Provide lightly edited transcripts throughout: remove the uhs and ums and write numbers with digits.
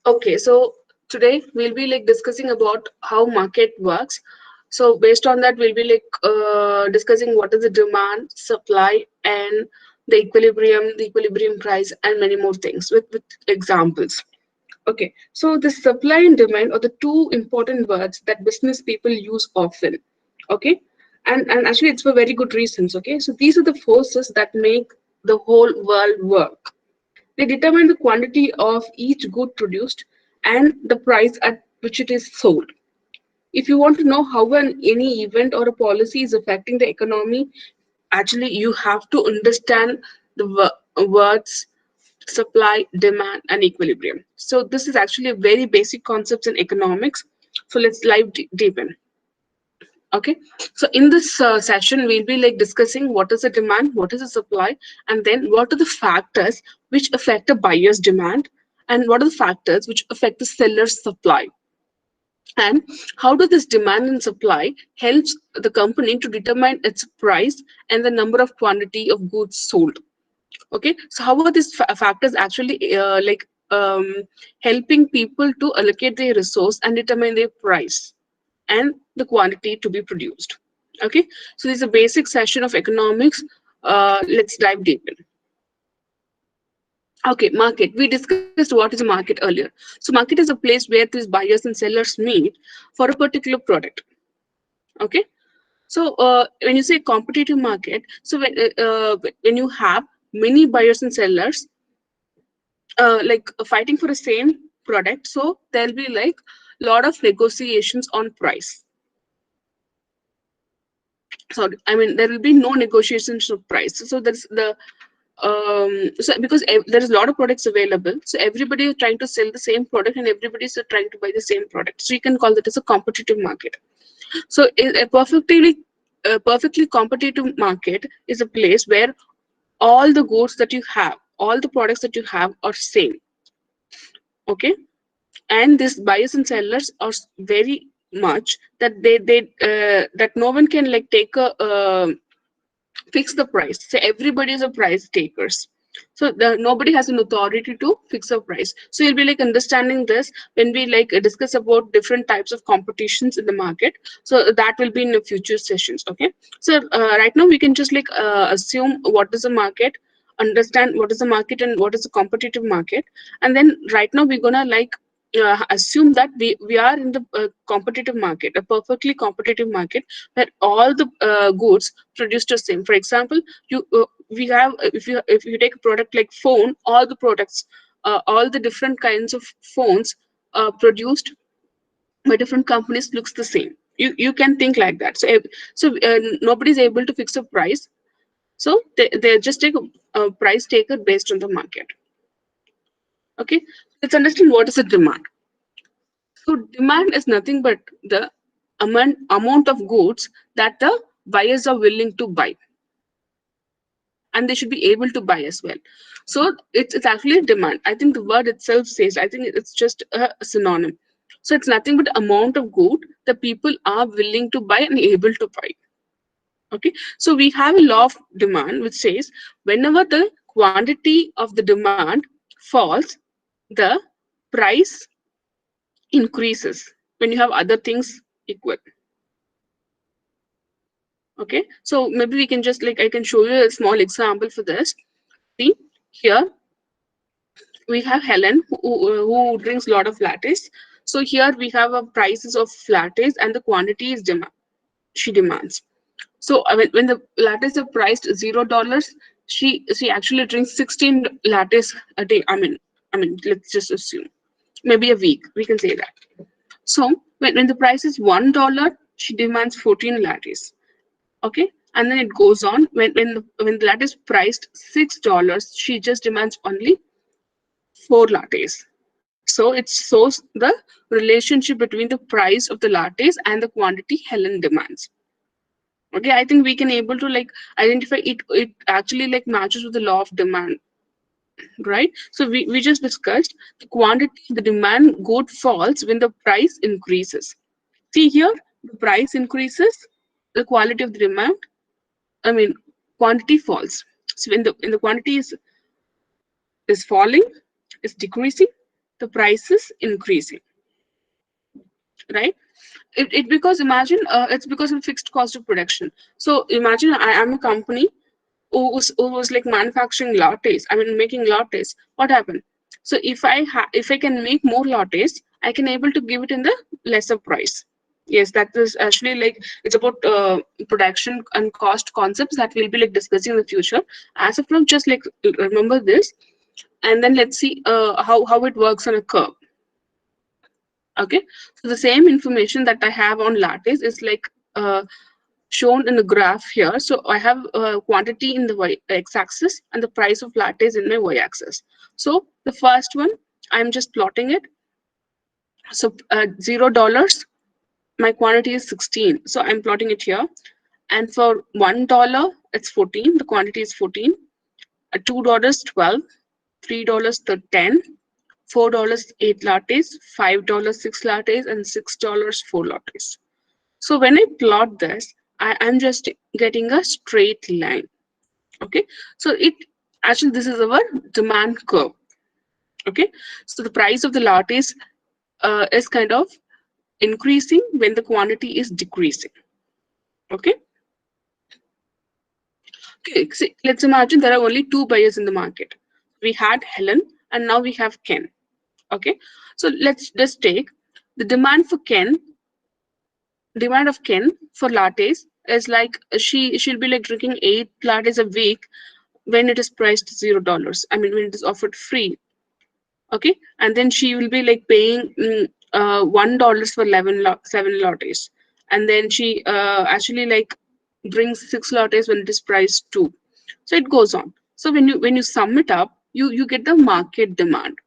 Okay, so today we'll be like discussing about how market works. So based on that, we'll be like discussing what is the demand, supply, and the equilibrium price, and many more things with examples. Okay, so the supply and demand are the two important words that business people use often. Okay, and actually it's for very good reasons. Okay, so these are the forces that make the whole world work. They determine the quantity of each good produced and the price at which it is sold. If you want to know how any event or a policy is affecting the economy, actually you have to understand the words supply, demand, and equilibrium. So this is actually a very basic concepts in economics. So let's dive deep in. Okay, so in this session we'll be like discussing what is the demand, what is the supply, and then what are the factors which affect a buyer's demand, and what are the factors which affect the seller's supply, and how do this demand and supply helps the company to determine its price and the number of quantity of goods sold. Okay, so how are these factors actually helping people to allocate their resource and determine their price and the quantity to be produced. Okay, so this is a basic session of economics. Let's dive deep in. Okay, market. We discussed what is a market earlier. So market is a place where these buyers and sellers meet for a particular product. Okay, so when you say competitive market, so when you have many buyers and sellers fighting for the same product, so there'll be like lot of negotiations on price. So I mean there will be no negotiations of price. So there's the so because there is a lot of products available, so everybody is trying to sell the same product and everybody is trying to buy the same product, so you can call that as a competitive market. So a perfectly competitive market is a place where all the goods that you have, all the products that you have are same. Okay, and these buyers and sellers are very much that that no one can like take a fix the price. So everybody is a price takers. So nobody has an authority to fix a price. So you'll be like understanding this when we like discuss about different types of competitions in the market. So that will be in the future sessions. Okay. So right now we can just like assume what is the market, understand what is the market and what is the competitive market, and then right now we're gonna like assume that we are in the competitive market, a perfectly competitive market where all the goods produced the same. For example, you we have if you take a product like phone, all the products, all the different kinds of phones produced by different companies looks the same. You can think like that. So nobody's able to fix a price. So they just take a price taker based on the market. Okay, let's understand what is a demand. So demand is nothing but the amount of goods that the buyers are willing to buy, and they should be able to buy as well. So it's actually a demand. I think the word itself says, I think it's just a synonym. So it's nothing but amount of good that people are willing to buy and able to buy. Okay, so we have a law of demand which says whenever the quantity of the demand falls, the price increases when you have other things equal. Okay, so maybe we can just like I can show you a small example for this. See here we have Helen who drinks a lot of lattes. So here we have a prices of lattes and the quantity is demand she demands. So when the lattes are priced $0, she actually drinks 16 lattes a day. I mean let's just assume maybe a week we can say that. So when the price is $1, she demands 14 lattes. Okay, and then it goes on when the latte is priced $6, she just demands only 4 lattes. So it shows the relationship between the price of the lattes and the quantity Helen demands. Okay, I think we can able to like identify it actually like matches with the law of demand, right? So we just discussed the quantity, the demand good falls when the price increases. See here, the price increases, the quality of the demand, I mean quantity falls. So when the quantity is falling, is decreasing, the price is increasing, right? It because imagine it's because of fixed cost of production. So imagine I am a company who was like manufacturing lattes, I mean making lattes. What happened? So if I can make more lattes, I can able to give it in the lesser price. Yes, that is actually like it's about production and cost concepts that we'll be like discussing in the future. As of now, just like remember this, and then let's see how it works on a curve. Okay, so the same information that I have on lattes is like shown in the graph here. So I have quantity in the x-axis and the price of lattes in my y-axis. So the first one, I'm just plotting it. So $0, my quantity is 16. So I'm plotting it here. And for $1, it's 14. The quantity is 14. $2, 12. $3, 10. $4, 8 lattes. $5, 6 lattes. And $6, 4 lattes. So when I plot this, I'm just getting a straight line. Okay, so it actually this is our demand curve. Okay, so the price of the lattes is kind of increasing when the quantity is decreasing. Okay, okay. So let's imagine there are only two buyers in the market. We had Helen and now we have Ken. Okay, so let's just take the demand for Ken. Demand of Ken for lattes is like she'll be like drinking 8 lattes a week when it is priced $0. I mean when it is offered free. Okay, and then she will be like paying $1 for 7 lattes, and then she actually like brings 6 lattes when it is priced 2. So it goes on. So when you sum it up, you get the market demand.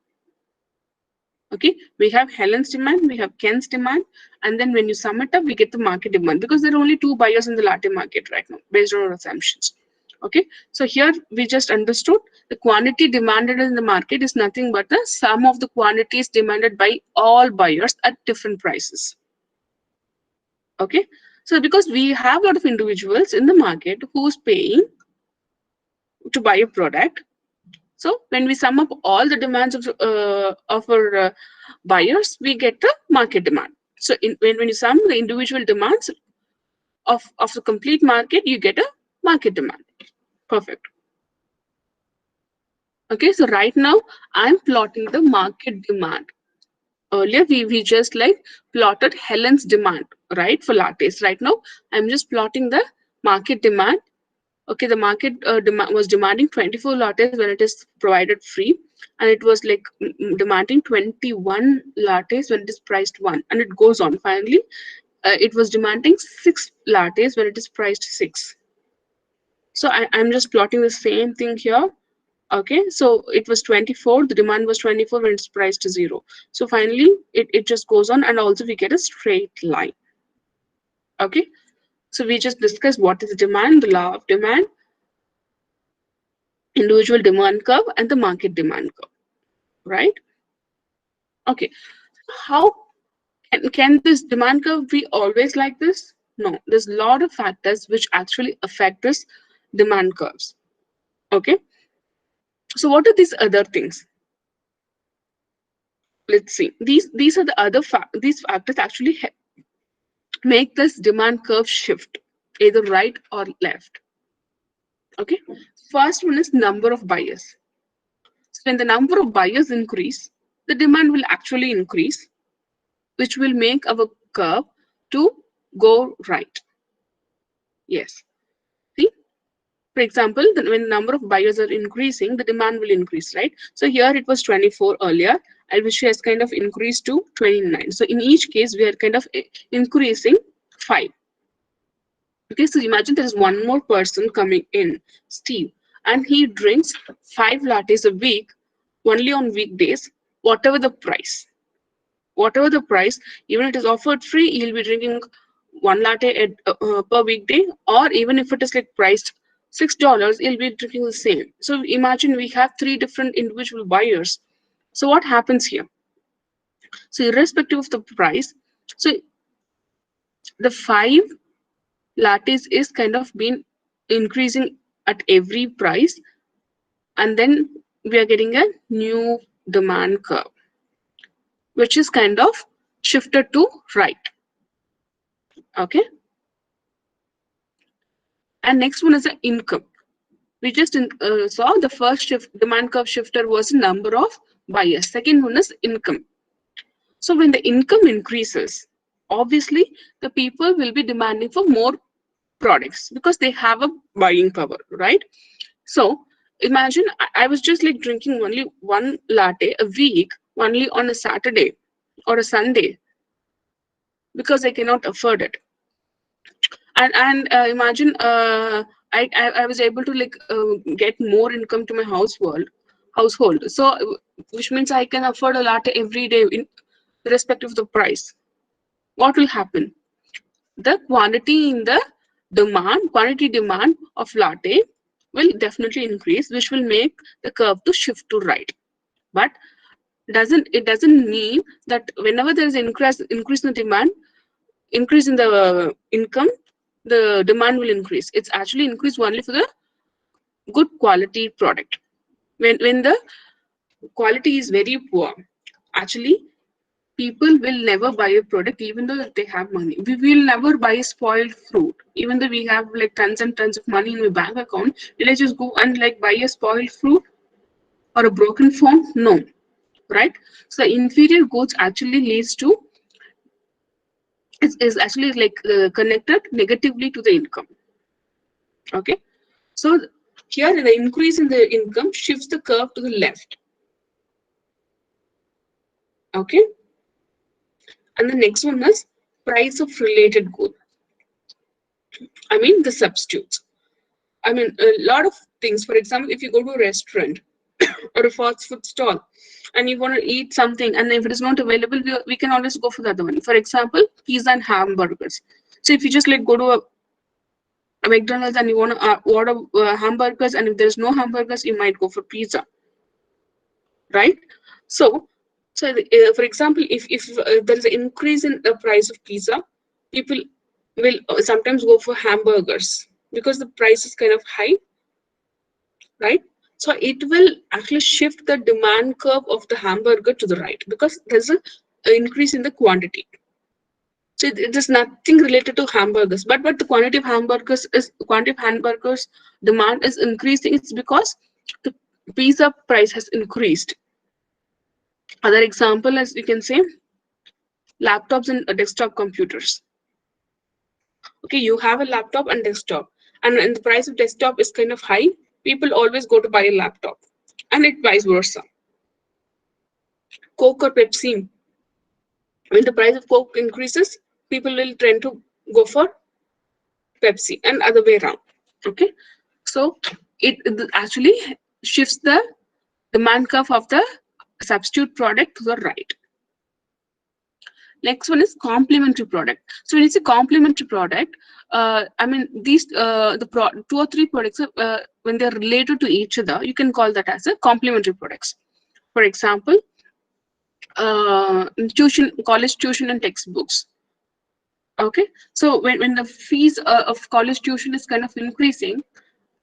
Okay, we have Helen's demand, we have Ken's demand, and then when you sum it up, we get the market demand because there are only two buyers in the latte market right now, based on our assumptions. Okay, so here we just understood the quantity demanded in the market is nothing but the sum of the quantities demanded by all buyers at different prices. Okay, so because we have a lot of individuals in the market who's paying to buy a product. So when we sum up all the demands of our buyers, we get the market demand. So when you sum the individual demands of the complete market, you get a market demand. Perfect. Okay, so right now I'm plotting the market demand. Earlier we just like plotted Helen's demand, right, for lattes. Right now I'm just plotting the market demand. Okay, the market was demanding 24 lattes when it is provided free, and it was like demanding 21 lattes when it is priced 1, and it goes on. Finally, it was demanding 6 lattes when it is priced 6. So I'm just plotting the same thing here. Okay, so it was 24, the demand was 24 when it's priced to 0. So finally, it just goes on, and also we get a straight line. Okay, so we just discussed what is demand, the law of demand, individual demand curve, and the market demand curve, right? Okay, how can this demand curve be always like this? No, there's a lot of factors which actually affect this demand curves. Okay, so what are these other things? Let's see. These are the other these factors actually make this demand curve shift either right or left. Okay, first one is number of buyers. So when the number of buyers increase, the demand will actually increase, which will make our curve to go right. Yes. See, for example, when the number of buyers are increasing, the demand will increase, right? So here it was 24 earlier, and which has kind of increased to 29. So in each case, we are kind of increasing 5. Okay, so imagine there is one more person coming in, Steve, and he drinks 5 lattes a week, only on weekdays, whatever the price. Whatever the price, even if it is offered free, he'll be drinking 1 latte per weekday, or even if it is like priced $6, he'll be drinking the same. So imagine we have 3 different individual buyers. So what happens here? So irrespective of the price, so the 5 lattes is kind of been increasing at every price, and then we are getting a new demand curve. which is kind of shifted to right. Okay. And next one is the income. We just saw the first shift, demand curve shifter was number of buyers. Second one is income. So when the income increases, obviously the people will be demanding for more products because they have a buying power, right? So imagine I was just like drinking only one latte a week, only on a Saturday or a Sunday, because I cannot afford it. And imagine I was able to like get more income to my household. So which means I can afford a latte every day in irrespective of the price. What will happen? The quantity demand of latte will definitely increase, which will make the curve to shift to right. But it doesn't mean that whenever there is increase in the demand, increase in the income, the demand will increase. It's actually increase only for the good quality product. When the quality is very poor, actually people will never buy a product even though they have money. We will never buy spoiled fruit even though we have like tons and tons of money in my bank account. Will I just go and like buy a spoiled fruit or a broken phone? No, right? So inferior goods actually leads to, is actually like connected negatively to the income. Okay. So here the increase in the income shifts the curve to the left. Okay. And the next one is price of related good. I mean the substitutes. I mean a lot of things. For example, if you go to a restaurant or a fast food stall and you want to eat something, and if it is not available, we can always go for the other one. For example, pizza and hamburgers. So if you just like go to a McDonald's and you want to order hamburgers, and if there's no hamburgers, you might go for pizza, right? So, for example, if there is an increase in the price of pizza, people will sometimes go for hamburgers because the price is kind of high, right? So it will actually shift the demand curve of the hamburger to the right because there's an increase in the quantity. So it is nothing related to hamburgers, but the quantity of hamburgers demand is increasing. It's because the pizza price has increased. Other example, as you can say, laptops and desktop computers. Okay, you have a laptop and desktop, and the price of desktop is kind of high. People always go to buy a laptop, and it vice versa. Coke or Pepsi, when the price of Coke increases, people will tend to go for Pepsi, and other way around. Okay, so it actually shifts the demand curve of the substitute product to the right. Next one is complementary product. So when it's a complementary product, I mean these two or three products when they're related to each other, you can call that as a complementary products. For example, college tuition and textbooks. Okay, so when the fees of college tuition is kind of increasing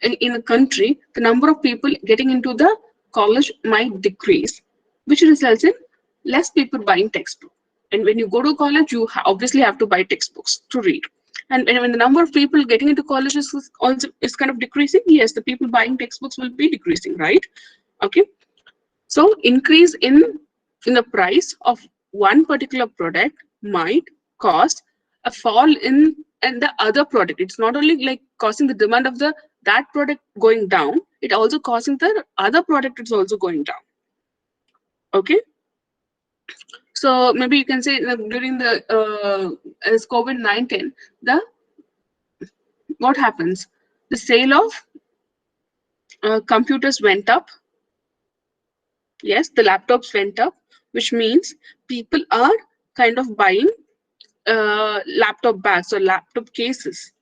in a country, the number of people getting into the college might decrease, which results in less people buying textbook. And when you go to college, you obviously have to buy textbooks to read. And when the number of people getting into college is also is kind of decreasing, yes, the people buying textbooks will be decreasing, right? Okay, so increase in the price of one particular product might cause a fall in and the other product. It's not only like causing the demand of the that product going down, it also causing the other product is also going down. Okay, so maybe you can say during the as COVID-19, the what happens, the sale of computers went up. Yes, the laptops went up, which means people are kind of buying laptop bags or laptop cases.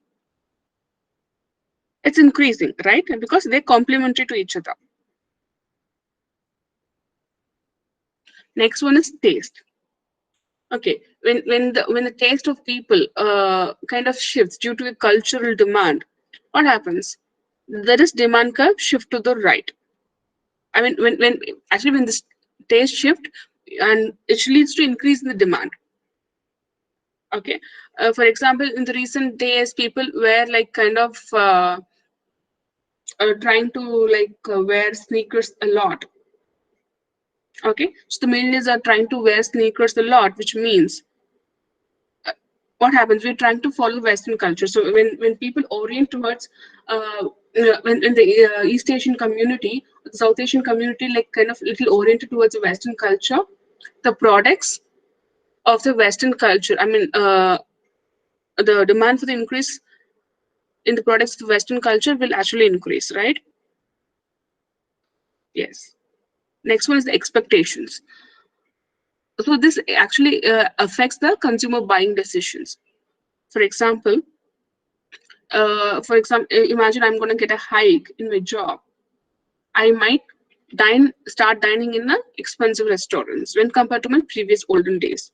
It's increasing, right? And because they're complementary to each other. Next one is taste. Okay, when the taste of people kind of shifts due to a cultural demand, what happens? There is demand curve shift to the right. I mean, when actually when this taste shift, and it leads to increase in the demand. Okay, for example, in the recent days, people were like kind of trying to wear sneakers a lot. Okay, so the millennials are trying to wear sneakers a lot, which means what happens, we're trying to follow Western culture. So when people orient towards when in the East Asian community, the South Asian community, like kind of little oriented towards the Western culture, the products of the Western culture, I mean, the demand for the increase in the products of the Western culture will actually increase, right? Yes. Next one is the expectations. So this actually affects the consumer buying decisions. For example, imagine I'm going to get a hike in my job. I might start dining in the expensive restaurants when compared to my previous olden days,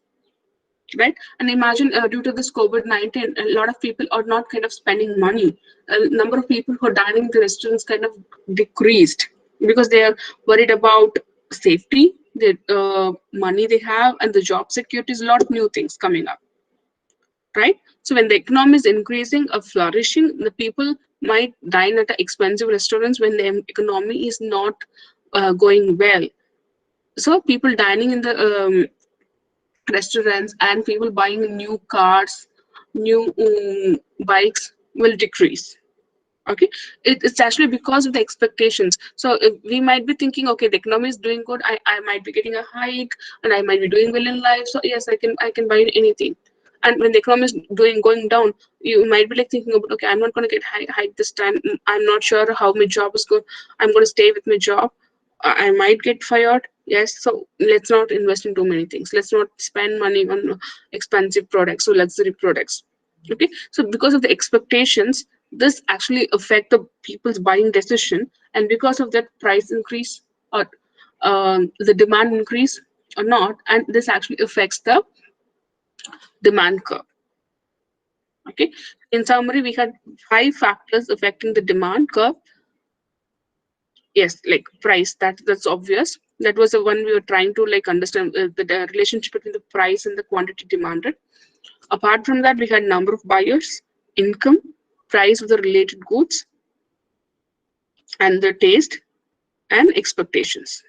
right? And imagine due to this COVID-19, a lot of people are not kind of spending money. A number of people who are dining in the restaurants kind of decreased because they are worried about safety, the money they have, and the job security. Is a lot of new things coming up, right? So when the economy is increasing or flourishing, the people might dine at expensive restaurants when the economy is not going well. So people dining in the restaurants and people buying new cars, new bikes will decrease. Okay, it's actually because of the expectations. So if we might be thinking, okay, the economy is doing good, I might be getting a hike and I might be doing well in life, so yes, I can buy anything. And when the economy is going down, you might be like thinking about, okay, I'm not going to get hike this time. I'm not sure how my job is going. I'm going to stay with my job. I might get fired. Yes, so let's not invest in too many things. Let's not spend money on expensive products or luxury products. Okay, so because of the expectations, this actually affect the people's buying decision, and because of that price increase or the demand increase or not, and this actually affects the demand curve. Okay, in summary, we had 5 factors affecting the demand curve. Yes, like price, that's obvious. That was the one we were trying to like understand the relationship between the price and the quantity demanded. Apart from that, we had number of buyers, income, price of the related goods, and the taste and expectations.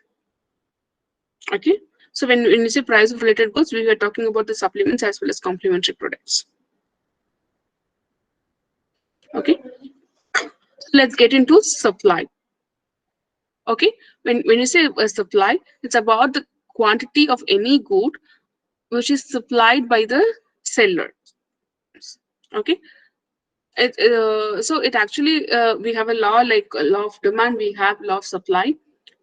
Okay, so when you say price of related goods, we were talking about the supplements as well as complementary products. Okay, so let's get into supply. Okay, when you say supply, it's about the quantity of any good which is supplied by the seller. Okay, so it actually we have a law like a law of demand, we have law of supply.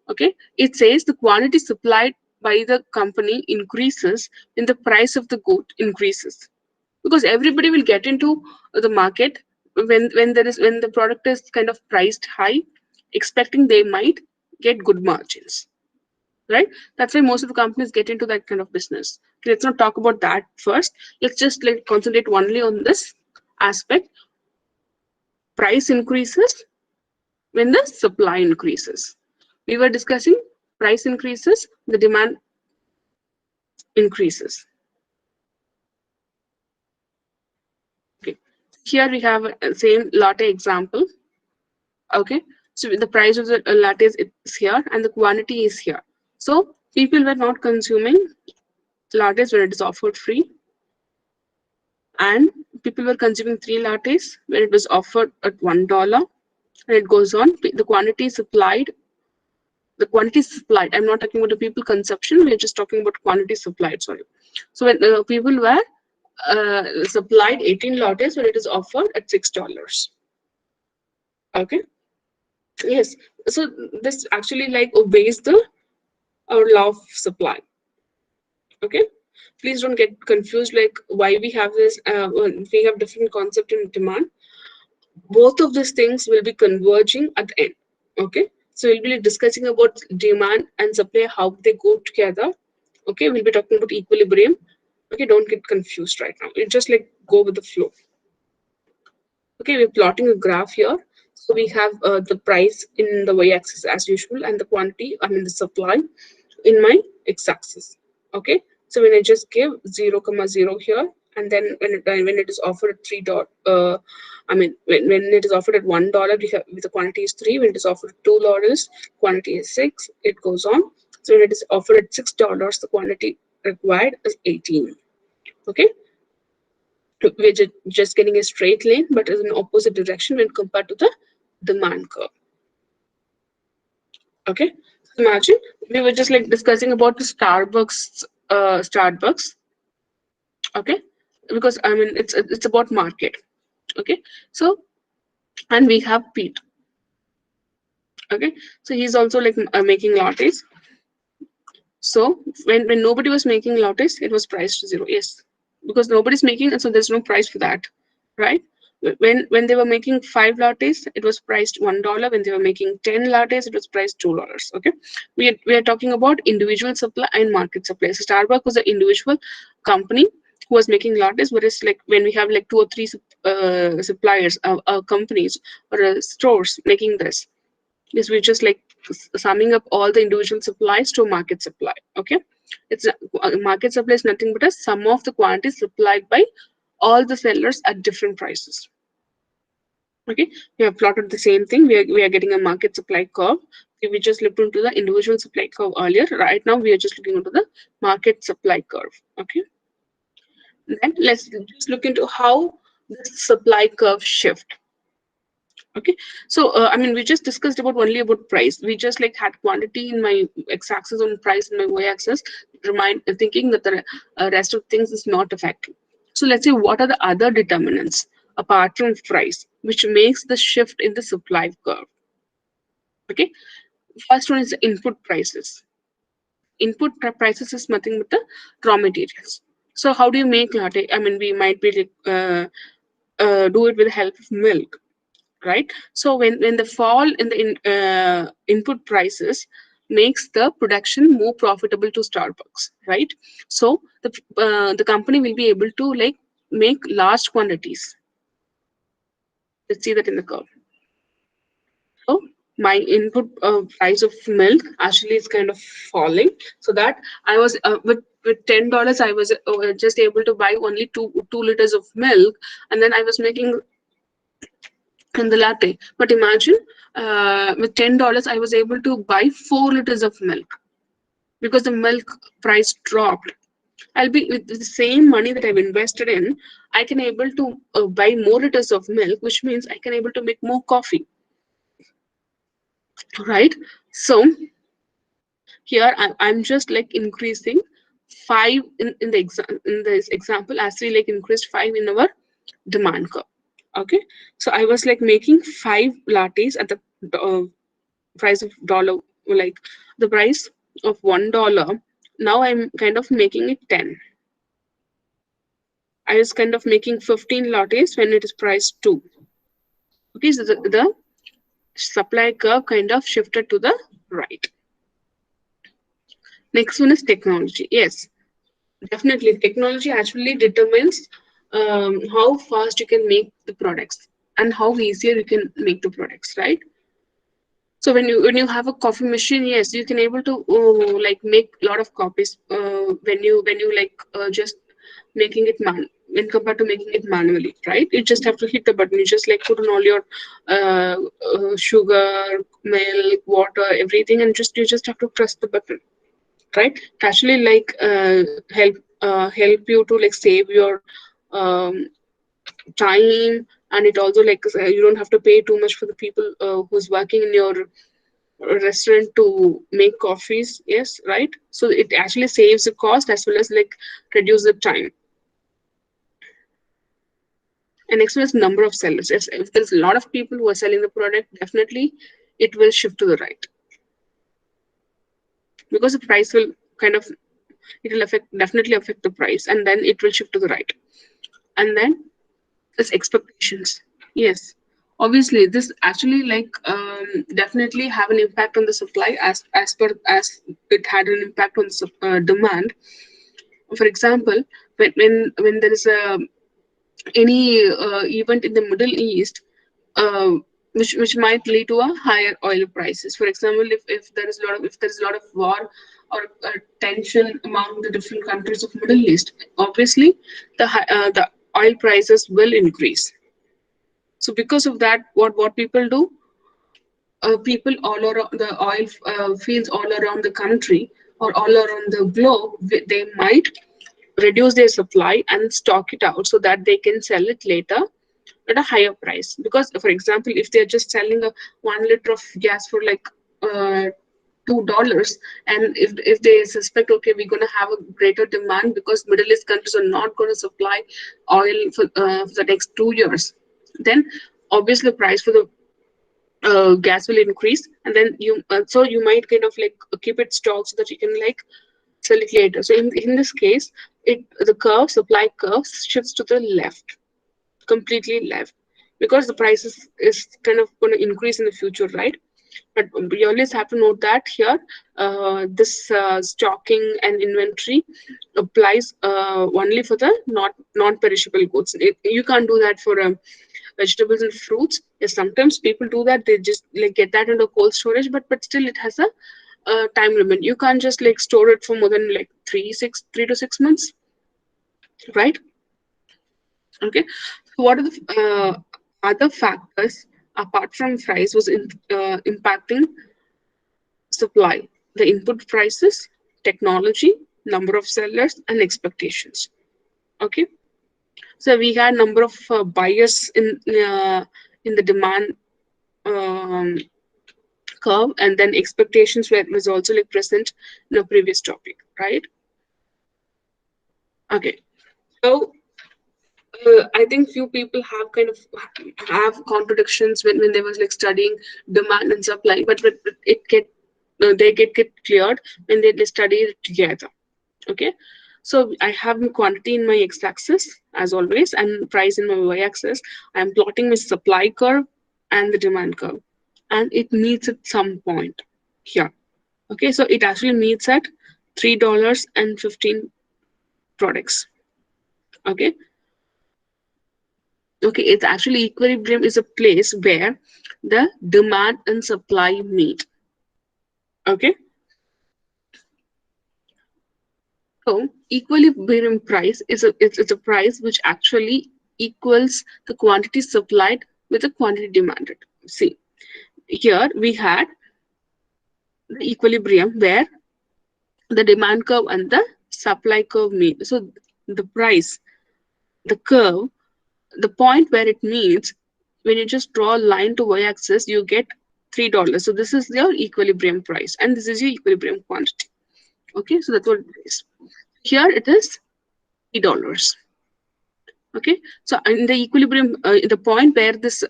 Okay, it says the quantity supplied by the company increases when the price of the good increases, because everybody will get into the market when the product is kind of priced high, expecting they might get good margins, right? That's why most of the companies get into that kind of business. Let's not talk about that first. Let's just like concentrate only on this aspect. Price increases when the supply increases. We were discussing price increases, the demand increases. Okay, here we have a same latte example. Okay, so the price of the lattes is here and the quantity is here. So people were not consuming lattes when it is offered free, and people were consuming 3 lattes when it was offered at $1. And it goes on, the quantity supplied, I'm not talking about the people consumption, we're just talking about quantity supplied, sorry. So when people were supplied 18 lattes when it is offered at $6. Okay, yes, so this actually like obeys the our law of supply. Okay, please don't get confused like why we have this we have different concept in demand. Both of these things will be converging at the end. Okay, so we'll be discussing about demand and supply, how they go together. Okay, we'll be talking about equilibrium. Okay, don't get confused right now, you just like go with the flow. Okay, we're plotting a graph here. So we have the price in the y-axis as usual and the quantity, I mean the supply, in my x-axis. Okay, so when I just give 0, 0 here, and then when it is offered at I mean when it is offered at $1, the quantity is 3. When it is offered at $2, quantity is 6. It goes on. So when it is offered at $6, the quantity required is 18. Okay, we're just getting a straight line, but in an opposite direction when compared to the demand curve. Okay, imagine we were just like discussing about the Starbucks. Okay, because I mean it's about market. Okay, so and we have Pete. Okay, so he's also like making lattes. So when nobody was making lattes, it was priced to 0. Yes, because nobody's making, and so there's no price for that, right? When they were making 5 lattes, it was priced $1. When they were making 10 lattes, it was priced $2. Okay, we are talking about individual supply and market supply. So Starbucks was an individual company who was making lattes, whereas like when we have like 2 or 3 suppliers, companies or stores making this, is we're just like summing up all the individual supplies to a market supply. Okay, it's a market supply is nothing but a sum of the quantities supplied by all the sellers at different prices. Okay, we have plotted the same thing. We are getting a market supply curve. We just looked into the individual supply curve earlier. Right now we are just looking into the market supply curve. Okay, then let's just look into how the supply curve shift. Okay, so I mean we just discussed about only about price. We just like had quantity in my x-axis and price in my y-axis, remind thinking that the rest of things is not affecting. So let's see what are the other determinants apart from price which makes the shift in the supply curve. Okay, first one is the input prices. Prices is nothing but the raw materials. So how do you make latte? I mean we might be like do it with the help of milk, right? So when the fall in the input prices makes the production more profitable to Starbucks, right? So the company will be able to like make large quantities. Let's see that in the curve. So my input price of milk actually is kind of falling, so that I was with $10 I was just able to buy only 2 liters of milk, and then I was making in the latte. But imagine with $10, I was able to buy 4 liters of milk because the milk price dropped. I'll be with the same money that I've invested in, I can able to buy more liters of milk, which means I can able to make more coffee, right? So here I'm just like increasing 5 in this example as we like increased 5 in our demand curve. Okay, so I was like making 5 lattes at the price of dollar, like the price of $1. Now I'm kind of making it 10. I was kind of making 15 lattes when it is priced 2. Okay, so the supply curve kind of shifted to the right. Next one is technology. Yes, definitely technology actually determines how fast you can make the products and how easier you can make the products, right? So when you have a coffee machine, yes, you can able to like make a lot of copies when you like just making it when compared to making it manually, right? You just have to hit the button. You just like put in all your sugar, milk, water, everything, and you just have to press the button, right? It actually like help you to like save your um, time, and it also like you don't have to pay too much for the people who's working in your restaurant to make coffees. Yes, right? So it actually saves the cost as well as like reduce the time. And next one is number of sellers. If there's a lot of people who are selling the product, definitely it will shift to the right, because the price will kind of, it will definitely affect the price, and then it will shift to the right. And then there's expectations. Yes, obviously this actually like definitely have an impact on the supply as it had an impact on the demand. For example, when there is a any event in the Middle East, uh, which might lead to a higher oil prices. For example, if there is a lot of war or tension among the different countries of Middle East, obviously the oil prices will increase. So because of that, what people do, people all around the oil fields all around the country or all around the globe, they might reduce their supply and stock it out so that they can sell it later at a higher price. Because, for example, if they're just selling a 1 liter of gas for like $2, and if they suspect, okay, we're going to have a greater demand because Middle East countries are not going to supply oil for the next 2 years, then obviously the price for the gas will increase, and then you might kind of like keep it stocked so that you can like sell it later. So in this case, the supply curve shifts to the left, completely left, because the prices is kind of going to increase in the future, right? But we always have to note that here, this stocking and inventory applies only for the not non-perishable goods. You can't do that for vegetables and fruits. Yes, sometimes people do that. They just like get that into cold storage, but still it has a time limit. You can't just like store it for more than like 3 to 6 months, right? Okay. So what are the other factors apart from price was impacting supply? The input prices, technology, number of sellers, and expectations. Okay. So we had number of buyers in the demand um, curve, and then expectations was also like present in a previous topic, right? Okay. So I think few people have kind of have contradictions when they was like studying demand and supply, but it they get cleared when they study it together. Okay, so I have my quantity in my x-axis as always, and price in my y-axis. I am plotting my supply curve and the demand curve, and it meets at some point here. Okay, so it actually meets at $3.15 products. Okay, okay, it's actually equilibrium is a place where the demand and supply meet. Okay, so equilibrium price is it's a price which actually equals the quantity supplied with the quantity demanded. See, here we had the equilibrium where the demand curve and the supply curve meet. So the price, the curve, the point where it meets, when you just draw a line to y-axis, you get $3. So this is your equilibrium price, and this is your equilibrium quantity. Okay, so that's what it is. Here it is $3. Okay, so in the equilibrium, the point where this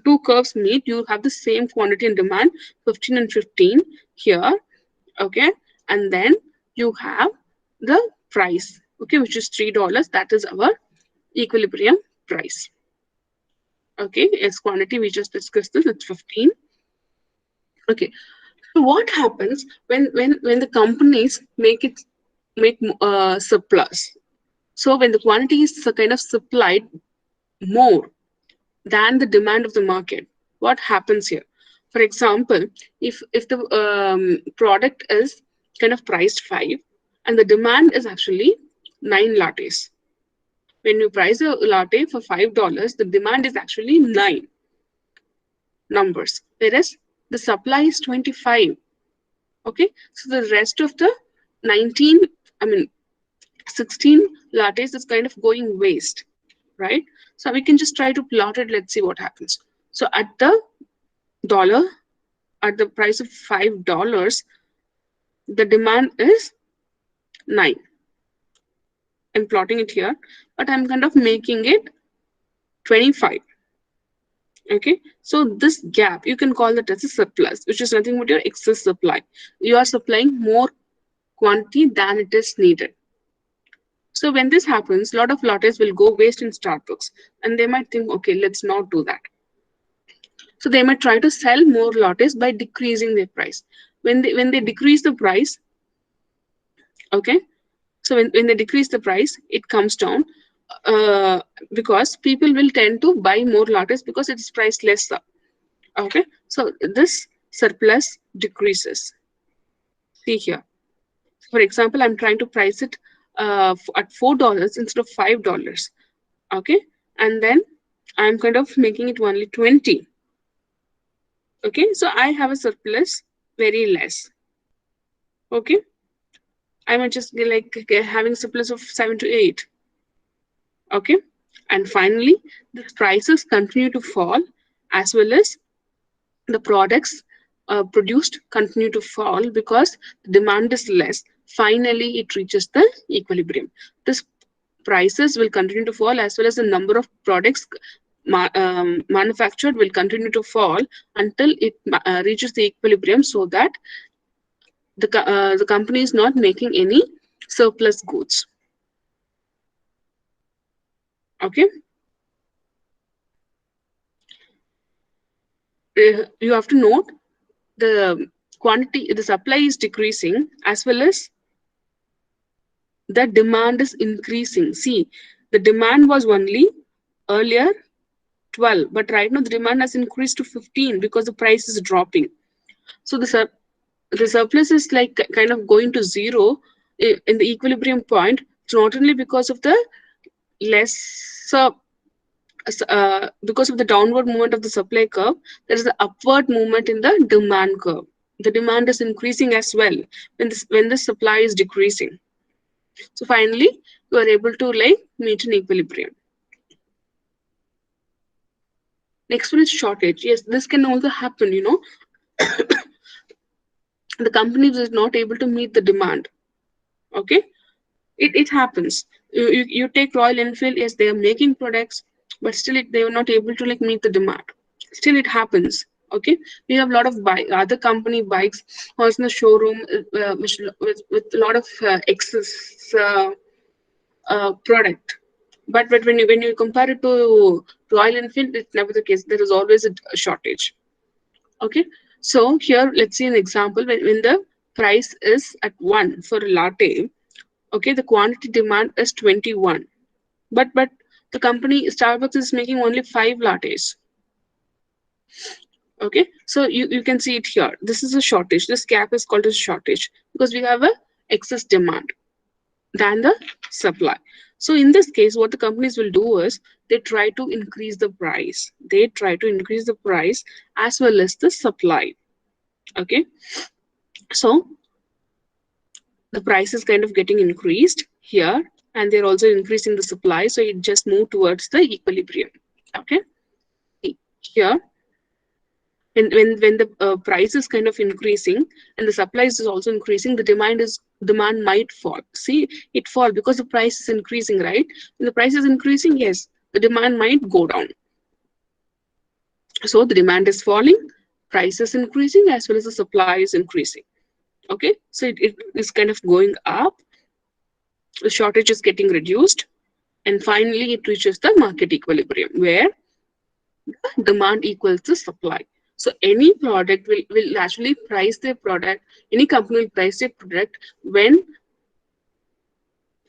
two curves meet, you have the same quantity and demand, 15 and 15 here. Okay, and then you have the price, okay, which is $3. That is our equilibrium price. Okay, as quantity we just discussed this, it's 15. Okay, so what happens when the companies make surplus? So when the quantity is kind of supplied more than the demand of the market, what happens here? For example, if the product is kind of priced 5 and the demand is actually 9 lattes. When you price a latte for $5, the demand is actually 9 numbers, whereas the supply is 25. Okay, so the rest of the 19, I mean 16 lattes is kind of going waste, right? So we can just try to plot it. Let's see what happens. So at the dollar, at the price of $5, the demand is 9. I'm plotting it here, but I'm kind of making it 25. Okay, so this gap you can call that as a surplus, which is nothing but your excess supply. You are supplying more quantity than it is needed. So when this happens, a lot of lattes will go waste in Starbucks, and they might think, okay, let's not do that. So they might try to sell more lattes by decreasing their price. When they decrease the price, okay, so when they decrease the price, it comes down uh, because people will tend to buy more lattes because it is priced lesser. Okay, so this surplus decreases. See here. For example, I'm trying to price it at $4 instead of $5. Okay, and then I'm kind of making it only 20. Okay, so I have a surplus very less. Okay, I might just be like having surplus of 7 to 8. Okay, and finally the prices continue to fall, as well as the products produced continue to fall because the demand is less. Finally it reaches the equilibrium. This prices will continue to fall, as well as the number of products manufactured will continue to fall until it reaches the equilibrium, so that the company is not making any surplus goods. Okay, you have to note the quantity, the supply is decreasing, as well as the demand is increasing. See, the demand was only earlier 12, but right now the demand has increased to 15 because the price is dropping. So the surplus is like kind of going to zero in the equilibrium point. It's not only because of the lesser because of the downward movement of the supply curve, there is the upward movement in the demand curve. The demand is increasing as well when the supply is decreasing. So finally, you are able to like meet an equilibrium. Next one is shortage. Yes, this can also happen. The company is not able to meet the demand. Okay, it happens. You take Royal Enfield, yes, they are making products, but still they are not able to like meet the demand. Still it happens. Okay, we have a lot of other company bikes also in the showroom, with a lot of excess product. But when you compare it to Royal Enfield, it's never the case. There is always a shortage. Okay, so here let's see an example. When the price is at 1 for a latte, okay, the quantity demand is 21, but the company Starbucks is making only 5 lattes. Okay, so you can see it here. This is a shortage. This gap is called a shortage because we have a excess demand than the supply. So in this case, what the companies will do is they try to increase the price. They try to increase the price as well as the supply. Okay, so the price is kind of getting increased here, and they're also increasing the supply, so it just moved towards the equilibrium. Okay, here when the price is kind of increasing and the supply is also increasing, the demand might fall. See, it fall because the price is increasing, right? When the price is increasing, yes, the demand might go down. So the demand is falling, price is increasing, as well as the supply is increasing. Okay, so it is kind of going up, the shortage is getting reduced, and finally it reaches the market equilibrium where demand equals the supply. So any product will actually price their product, any company will price their product when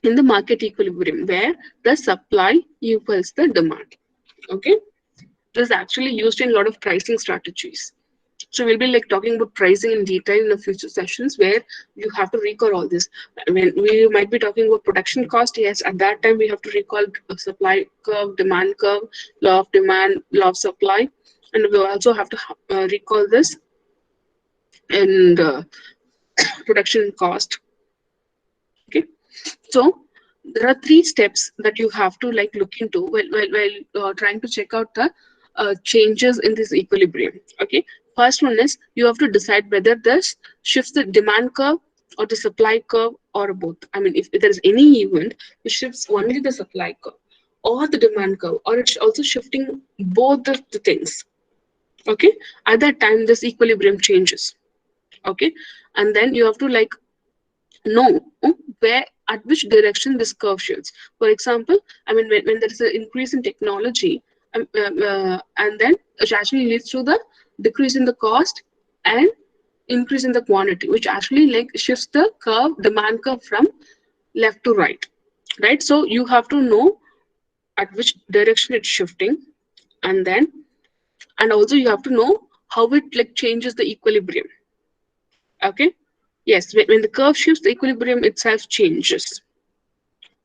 in the market equilibrium where the supply equals the demand. Okay, this is actually used in a lot of pricing strategies. So we'll be like talking about pricing in detail in the future sessions where you have to recall all this. When we might be talking about production cost, yes, at that time we have to recall supply curve, demand curve, law of demand, law of supply, and we also have to recall this in production cost. Okay, so there are 3 steps that you have to like look into while trying to check out the changes in this equilibrium. Okay, first one is you have to decide whether this shifts the demand curve or the supply curve or both. I mean, if there is any event it shifts only the supply curve or the demand curve, or it's also shifting both the things. Okay, at that time this equilibrium changes. Okay, and then you have to like know where at which direction this curve shifts. For example, I mean, when there is an increase in technology, and then it actually leads to the decrease in the cost and increase in the quantity, which actually like shifts the curve, demand curve from left to right. Right. So you have to know at which direction it's shifting, and then and also you have to know how it like changes the equilibrium. Okay. Yes, when the curve shifts, the equilibrium itself changes.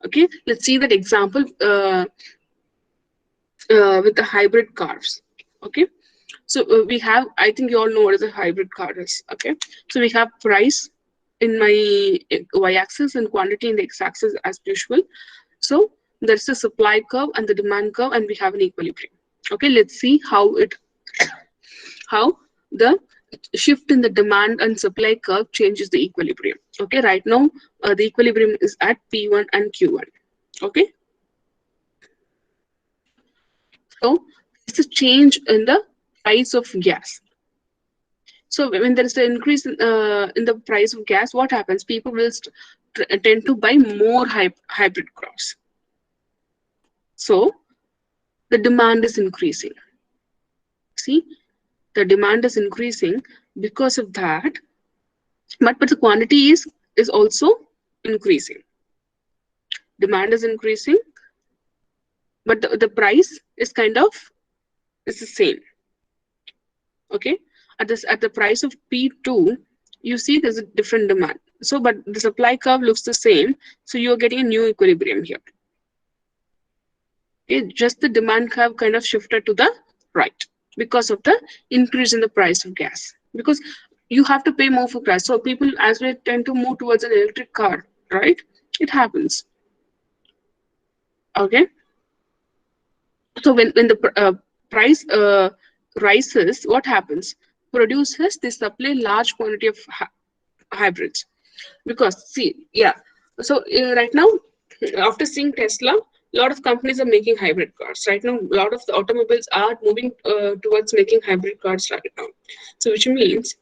Okay, let's see that example with the hybrid cars. Okay, so we have, I think you all know what is a hybrid car is. Okay, so we have price in my y-axis and quantity in the x-axis as usual. So there's a supply curve and the demand curve, and we have an equilibrium. Okay, let's see how the shift in the demand and supply curve changes the equilibrium. Okay, right now the equilibrium is at P1 and Q1. Okay, so it's a change in the price of gas. So when there is an increase in the price of gas, what happens? People will tend to buy more hybrid cars. So the demand is increasing. See, the demand is increasing because of that, but the quantity is also increasing. Demand is increasing, but the price is kind of is the same. Okay, at the price of P2, you see there's a different demand. So, but the supply curve looks the same. So you're getting a new equilibrium here. Okay, just the demand curve kind of shifted to the right because of the increase in the price of gas. Because you have to pay more for gas. So people, as we tend to move towards an electric car, right? It happens. Okay. So when the price rises, what happens? Producers, they supply large quantity of hybrids. Because see, yeah. So right now, after seeing Tesla, a lot of companies are making hybrid cars. Right now, a lot of the automobiles are moving towards making hybrid cars right now. So which means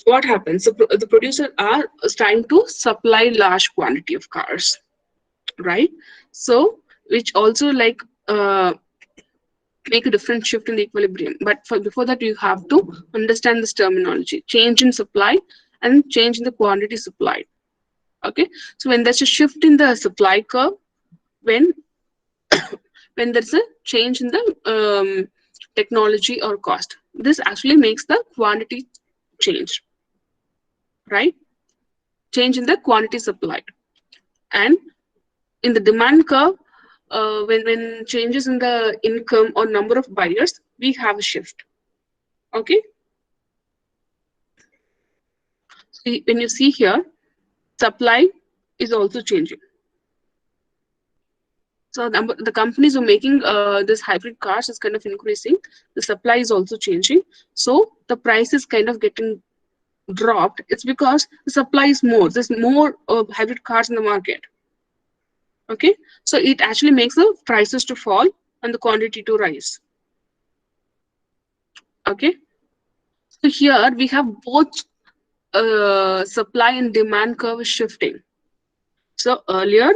what happens? The producers are starting to supply large quantity of cars, right? So which also like make a different shift in the equilibrium. But before that, you have to understand this terminology: change in supply and change in the quantity supplied. Okay, so when there's a shift in the supply curve, when when there's a change in the technology or cost, this actually makes the quantity change, right? Change in the quantity supplied. And in the demand curve, when changes in the income or number of buyers, we have a shift. Okay, so when you see here, supply is also changing. So the companies who are making this hybrid cars is kind of increasing. The supply is also changing. So the price is kind of getting dropped. It's because the supply is more. There's more hybrid cars in the market. Okay, so it actually makes the prices to fall and the quantity to rise. Okay, so here we have both supply and demand curve shifting. So earlier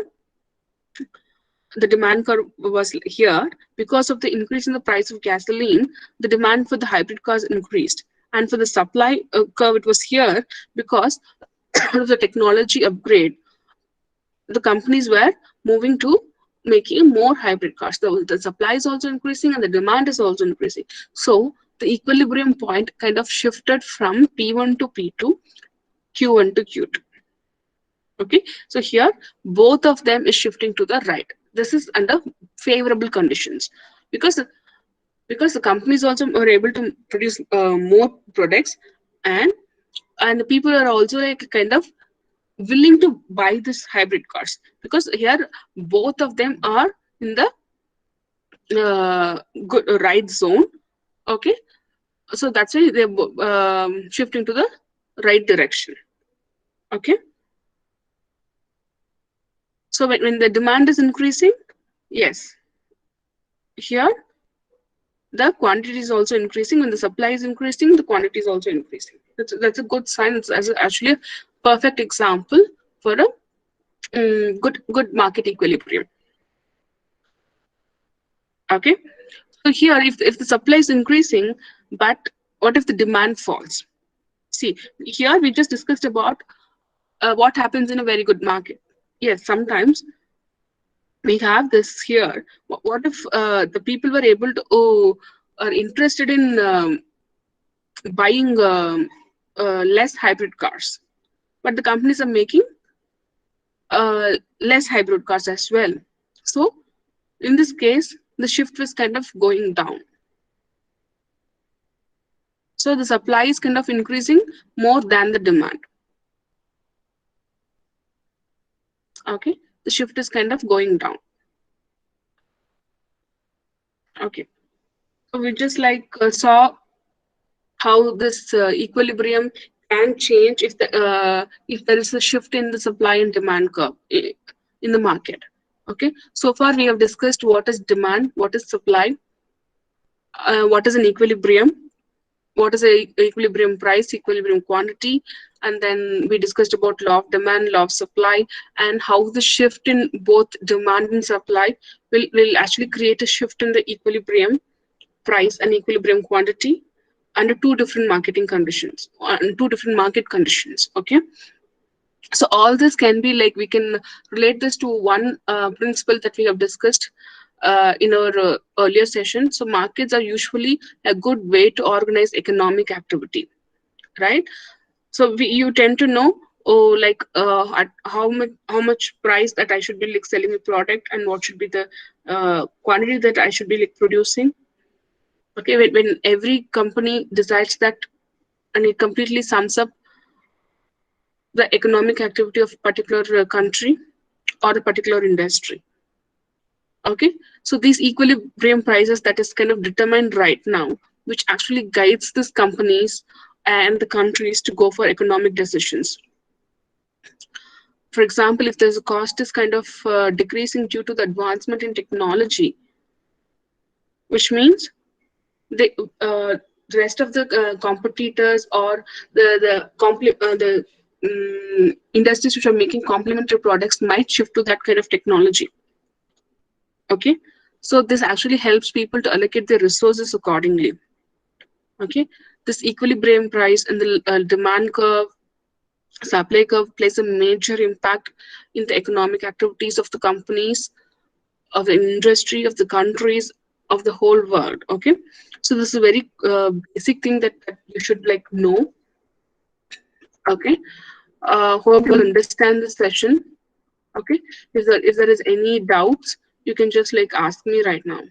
the demand curve was here because of the increase in the price of gasoline. The demand for the hybrid cars increased, and for the supply curve it was here because of the technology upgrade. The companies were moving to making more hybrid cars. The supply is also increasing and the demand is also increasing. So the equilibrium point kind of shifted from P1 to P2, Q1 to Q2. Okay, so here both of them is shifting to the right. This is under favorable conditions because the companies also are able to produce more products, and the people are also like kind of willing to buy this hybrid cars because here both of them are in the good right zone. Okay, so that's why they're shifting to the right direction. Okay, so when the demand is increasing, yes, here the quantity is also increasing. When the supply is increasing, the quantity is also increasing. That's a good sign. It's actually a perfect example for a good market equilibrium. Okay, so here if the supply is increasing, but what if the demand falls? See, here we just discussed about what happens in a very good market. Yes, sometimes we have this here. What if the people were able to are interested in buying less hybrid cars? but the companies are making less hybrid cars as well. So in this case, the shift was kind of going down. So the supply is kind of increasing more than the demand. Okay, the shift is kind of going down. Okay, so we just like saw how this equilibrium can change if there is a shift in the supply and demand curve in the market. Okay, so far we have discussed what is demand, what is supply, what is an equilibrium, what is a equilibrium price, equilibrium quantity, and then we discussed about law of demand, law of supply, and how the shift in both demand and supply will actually create a shift in the equilibrium price and equilibrium quantity under two different marketing conditions, two different market conditions. Okay, so all this can be like, we can relate this to one principle that we have discussed in our earlier session. So markets are usually a good way to organize economic activity, right? So you tend to know, oh, like at how much price that I should be like selling a product, and what should be the quantity that I should be like producing. Okay, when every company decides that, and it completely sums up the economic activity of a particular country or a particular industry. Okay, so these equilibrium prices that is kind of determined right now, which actually guides these companies and the countries to go for economic decisions. For example, if there's a cost is kind of decreasing due to the advancement in technology, which means the rest of the competitors or the industries which are making complementary products might shift to that kind of technology. Okay, so this actually helps people to allocate their resources accordingly. Okay, this equilibrium price and the demand curve, supply curve plays a major impact in the economic activities of the companies, of the industry, of the countries, of the whole world. Okay, so this is a very basic thing that you should like know. Okay, hope you understand the session. Okay, if there is any doubts, you can just like ask me right now.